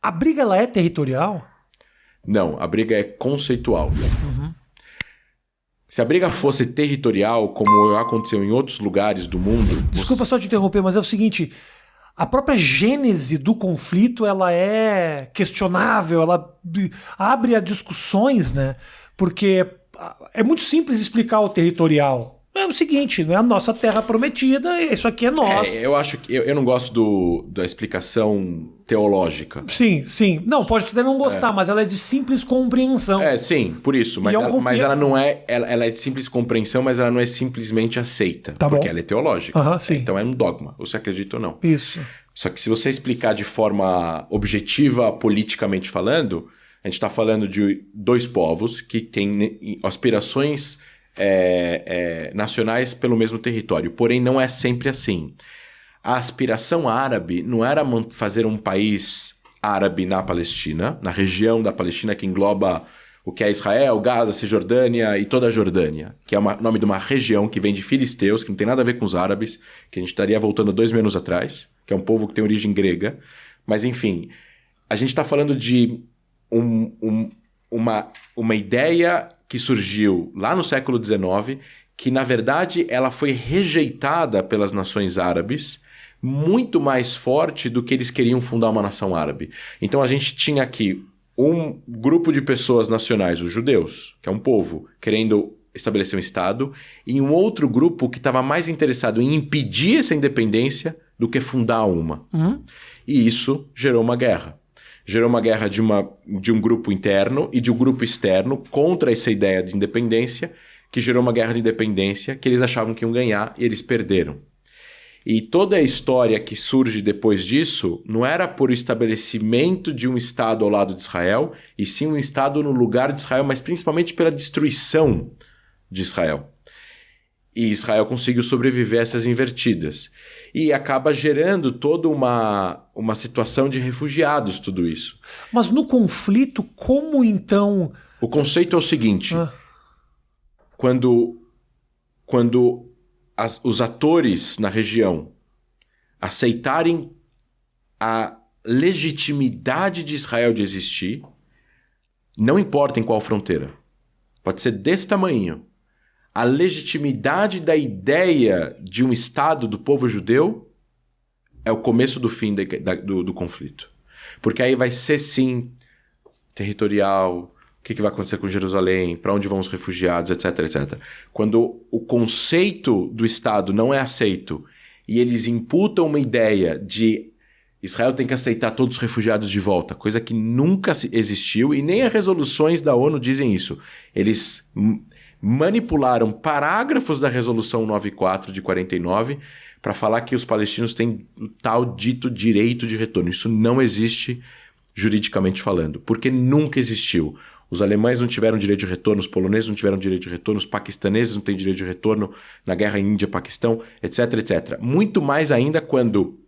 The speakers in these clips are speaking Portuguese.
A briga ela é territorial? Não, a briga é conceitual. Se a briga fosse territorial, como aconteceu em outros lugares do mundo... Desculpa só te interromper, mas é o seguinte... A própria gênese do conflito ela é questionável, ela abre a discussões, né? Porque é muito simples explicar o territorial. É o seguinte, não é a nossa terra prometida, isso aqui é nosso. Eu acho que eu não gosto da explicação teológica. Sim. Não, pode até não gostar, mas ela é de simples compreensão. Sim, por isso. Mas ela não é. Ela é de simples compreensão, mas ela não é simplesmente aceita. Tá porque bom. ela é teológica. Sim. Então é um dogma. Você acredita ou não? Isso. Só que se você explicar de forma objetiva, politicamente falando, a gente está falando de dois povos que têm aspirações nacionais pelo mesmo território. Porém, não é sempre assim. A aspiração árabe não era fazer um país árabe na Palestina, na região da Palestina que engloba o que é Israel, Gaza, Cisjordânia e toda a Jordânia, que é o nome de uma região que vem de filisteus, que não tem nada a ver com os árabes, que a gente estaria voltando 2 anos atrás, que é um povo que tem origem grega. Mas, enfim, a gente está falando de uma ideia que surgiu lá no século XIX, que, na verdade, ela foi rejeitada pelas nações árabes, muito mais forte do que eles queriam fundar uma nação árabe. Então, a gente tinha aqui um grupo de pessoas nacionais, os judeus, que é um povo, querendo estabelecer um Estado, e um outro grupo que estava mais interessado em impedir essa independência do que fundar uma. E isso gerou uma guerra. Gerou uma guerra de um grupo interno e de um grupo externo contra essa ideia de independência, que gerou uma guerra de independência que eles achavam que iam ganhar e eles perderam. E toda a história que surge depois disso não era por estabelecimento de um Estado ao lado de Israel, e sim um Estado no lugar de Israel, mas principalmente pela destruição de Israel. E Israel conseguiu sobreviver a essas invertidas. E acaba gerando toda uma situação de refugiados, tudo isso. Mas no conflito, como então... O conceito é o seguinte. Quando os atores na região aceitarem a legitimidade de Israel de existir, não importa em qual fronteira, pode ser desse tamanho, a legitimidade da ideia de um Estado do povo judeu é o começo do fim do conflito. Porque aí vai ser, sim, territorial, o que vai acontecer com Jerusalém, para onde vão os refugiados, etc, etc. Quando o conceito do Estado não é aceito e eles imputam uma ideia de Israel tem que aceitar todos os refugiados de volta, coisa que nunca existiu e nem as resoluções da ONU dizem isso. Eles manipularam parágrafos da Resolução 94 de 49 para falar que os palestinos têm o tal dito direito de retorno. Isso não existe juridicamente falando, porque nunca existiu. Os alemães não tiveram direito de retorno, os poloneses não tiveram direito de retorno, os paquistaneses não têm direito de retorno na guerra Índia-Paquistão, etc, etc. Muito mais ainda quando,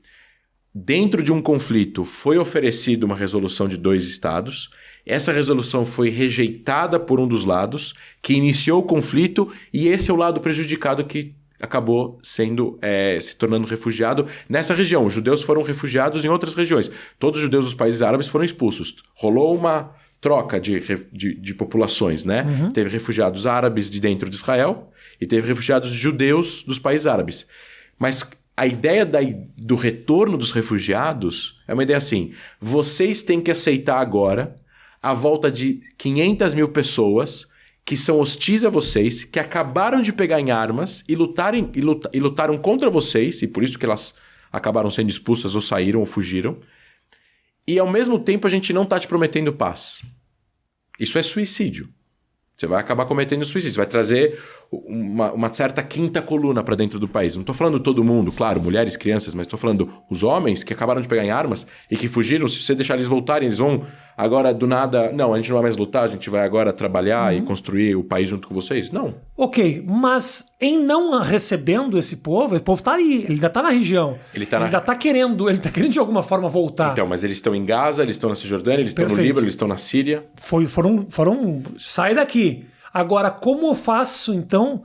dentro de um conflito, foi oferecida uma resolução de 2 estados. Essa resolução foi rejeitada por um dos lados, que iniciou o conflito, e esse é o lado prejudicado que acabou sendo se tornando refugiado nessa região. Os judeus foram refugiados em outras regiões. Todos os judeus dos países árabes foram expulsos. Rolou uma troca de populações, né? Teve refugiados árabes de dentro de Israel e teve refugiados judeus dos países árabes. Mas a ideia do retorno dos refugiados é uma ideia assim: vocês têm que aceitar agora a volta de 500 mil pessoas que são hostis a vocês, que acabaram de pegar em armas e lutaram contra vocês, e por isso que elas acabaram sendo expulsas ou saíram ou fugiram. E ao mesmo tempo a gente não está te prometendo paz. Isso é suicídio. Você vai acabar cometendo suicídio. Você vai trazer uma certa quinta coluna para dentro do país. Não estou falando todo mundo, claro, mulheres, crianças, mas estou falando os homens que acabaram de pegar em armas e que fugiram. Se você deixar eles voltarem, eles vão agora do nada... Não, a gente não vai mais lutar, a gente vai agora trabalhar e construir o país junto com vocês. Não. Ok, mas em não recebendo esse povo está aí, ele ainda está na região. Ele está querendo de alguma forma voltar. Então, mas eles estão em Gaza, eles estão na Cisjordânia, eles estão no Líbano, eles estão na Síria. Foram... Sai daqui. Agora, como eu faço, então,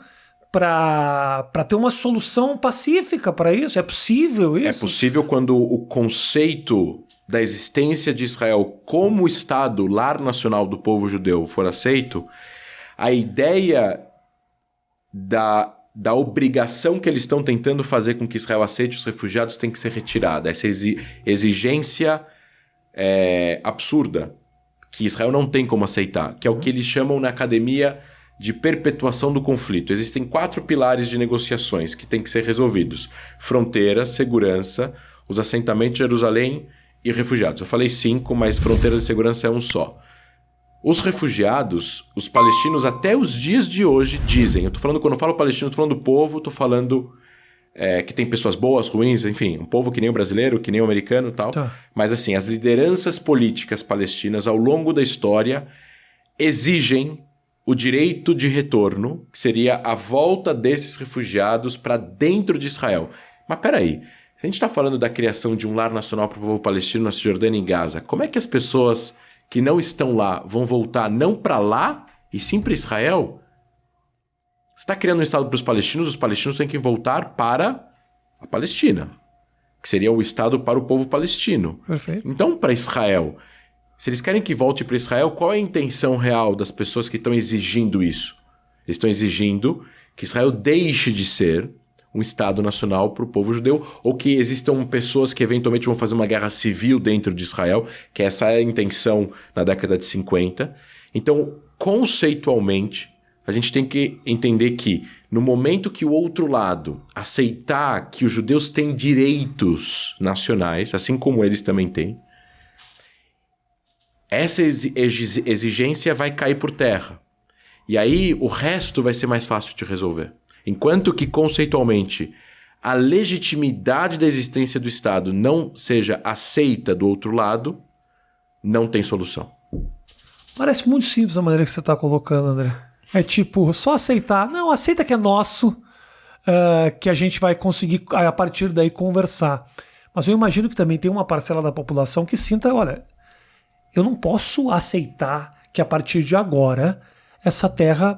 para ter uma solução pacífica para isso? É possível isso? É possível quando o conceito da existência de Israel como Estado, lar nacional do povo judeu, for aceito, a ideia da obrigação que eles estão tentando fazer com que Israel aceite os refugiados tem que ser retirada. Essa exigência absurda que Israel não tem como aceitar, que é o que eles chamam na academia de perpetuação do conflito. Existem 4 pilares de negociações que têm que ser resolvidos: fronteira, segurança, os assentamentos de Jerusalém e refugiados. Eu falei 5, mas fronteira e segurança é um só. Os refugiados, os palestinos, até os dias de hoje dizem, quando eu falo palestino, eu tô falando do povo, tô falando que tem pessoas boas, ruins, enfim, um povo que nem o brasileiro, que nem o americano e tal. Tá. Mas assim, as lideranças políticas palestinas ao longo da história exigem o direito de retorno, que seria a volta desses refugiados para dentro de Israel. Mas peraí, a gente está falando da criação de um lar nacional para o povo palestino na Cisjordânia e em Gaza. Como é que as pessoas que não estão lá vão voltar não para lá e sim para Israel? Você está criando um Estado para os palestinos têm que voltar para a Palestina, que seria o Estado para o povo palestino. Perfeito. Então, para Israel, se eles querem que volte para Israel, qual é a intenção real das pessoas que estão exigindo isso? Eles estão exigindo que Israel deixe de ser um Estado nacional para o povo judeu, ou que existam pessoas que eventualmente vão fazer uma guerra civil dentro de Israel, que essa é a intenção na década de 50. Então, conceitualmente, a gente tem que entender que no momento que o outro lado aceitar que os judeus têm direitos nacionais, assim como eles também têm, essa exigência vai cair por terra. E aí o resto vai ser mais fácil de resolver. Enquanto que, conceitualmente, a legitimidade da existência do Estado não seja aceita do outro lado, não tem solução. Parece muito simples a maneira que você está colocando, André. É tipo, só aceitar. Não, aceita que é nosso, que a gente vai conseguir, a partir daí, conversar. Mas eu imagino que também tem uma parcela da população que sinta, olha, eu não posso aceitar que a partir de agora essa terra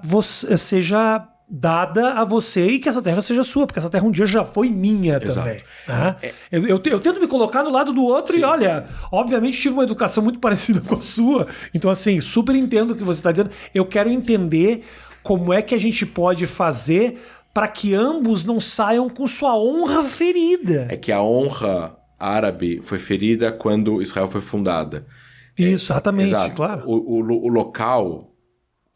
seja dada a você e que essa terra seja sua, porque essa terra um dia já foi minha também. Né? Eu tento me colocar no lado do outro. Sim. E olha, obviamente tive uma educação muito parecida com a sua, então assim, super entendo o que você está dizendo. Eu quero entender como é que a gente pode fazer para que ambos não saiam com sua honra ferida. É que a honra árabe foi ferida quando Israel foi fundada. Isso, exatamente, claro. O local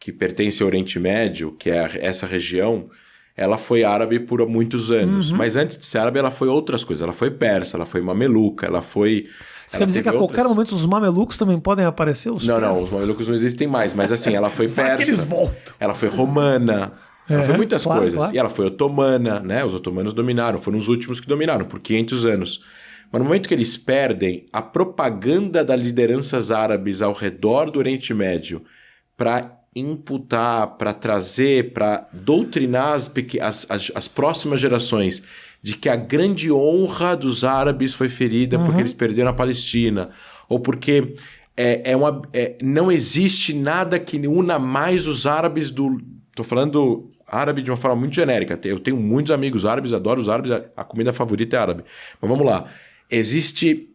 que pertence ao Oriente Médio, que é essa região, ela foi árabe por muitos anos. Uhum. Mas antes de ser árabe, ela foi outras coisas. Ela foi persa, ela foi mameluca, ela foi... Você quer dizer que a qualquer momento os mamelucos também podem aparecer? Não, os mamelucos não existem mais. Mas assim, ela foi persa. Que eles voltam. Ela foi romana. Ela foi muitas coisas. Claro. E ela foi otomana, né? Os otomanos dominaram. Foram os últimos que dominaram, por 500 anos. Mas no momento que eles perdem, a propaganda das lideranças árabes ao redor do Oriente Médio para imputar, para trazer, para doutrinar as próximas gerações de que a grande honra dos árabes foi ferida porque eles perderam a Palestina, ou porque não existe nada que una mais os árabes do... Estou falando árabe de uma forma muito genérica. Eu tenho muitos amigos árabes, adoro os árabes, a comida favorita é árabe. Mas vamos lá. Existe...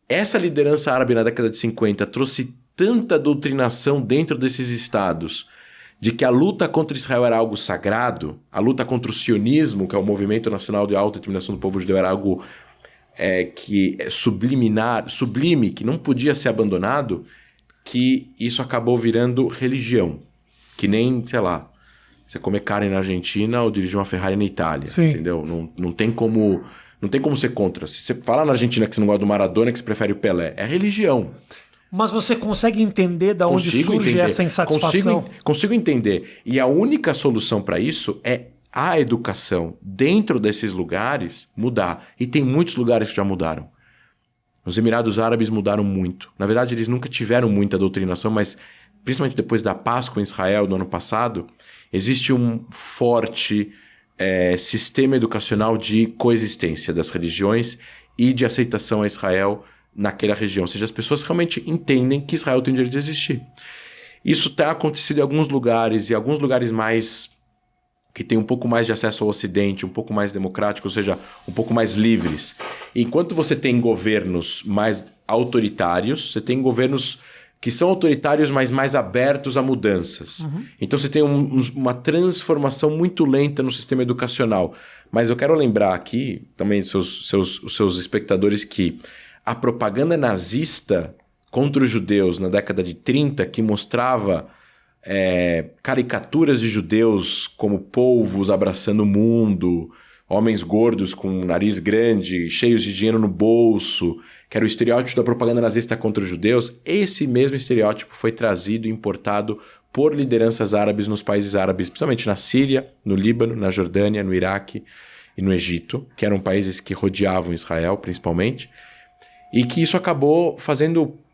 Essa liderança árabe na década de 50 trouxe tanta doutrinação dentro desses estados de que a luta contra Israel era algo sagrado, a luta contra o sionismo, que é o movimento nacional de autodeterminação do povo judeu, era algo sublime, que não podia ser abandonado, que isso acabou virando religião. Que nem, sei lá, você comer carne na Argentina ou dirigir uma Ferrari na Itália. Sim. Entendeu? Não tem como ser contra. Se você fala na Argentina que você não gosta do Maradona, que você prefere o Pelé, é religião. Mas você consegue entender de onde surge essa insatisfação? Consigo entender. E a única solução para isso é a educação dentro desses lugares mudar. E tem muitos lugares que já mudaram. Os Emirados Árabes mudaram muito. Na verdade, eles nunca tiveram muita doutrinação, mas principalmente depois da paz com Israel do ano passado, existe um forte sistema educacional de coexistência das religiões e de aceitação a Israel naquela região. Ou seja, as pessoas realmente entendem que Israel tem o direito de existir. Isso está acontecendo em alguns lugares, e alguns lugares mais que têm um pouco mais de acesso ao Ocidente, um pouco mais democrático, ou seja, um pouco mais livres. Enquanto você tem governos mais autoritários, você tem governos que são autoritários, mas mais abertos a mudanças. Então você tem uma transformação muito lenta no sistema educacional. Mas eu quero lembrar aqui, também os seus espectadores, que a propaganda nazista contra os judeus na década de 30, que mostrava caricaturas de judeus como polvos abraçando o mundo, homens gordos com um nariz grande, cheios de dinheiro no bolso, que era o estereótipo da propaganda nazista contra os judeus, esse mesmo estereótipo foi trazido e importado por lideranças árabes nos países árabes, principalmente na Síria, no Líbano, na Jordânia, no Iraque e no Egito, que eram países que rodeavam Israel, principalmente, e que isso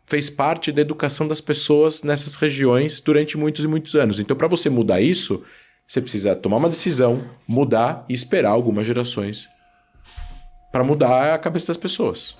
fez parte da educação das pessoas nessas regiões durante muitos e muitos anos. Então, para você mudar isso, você precisa tomar uma decisão, mudar e esperar algumas gerações para mudar a cabeça das pessoas.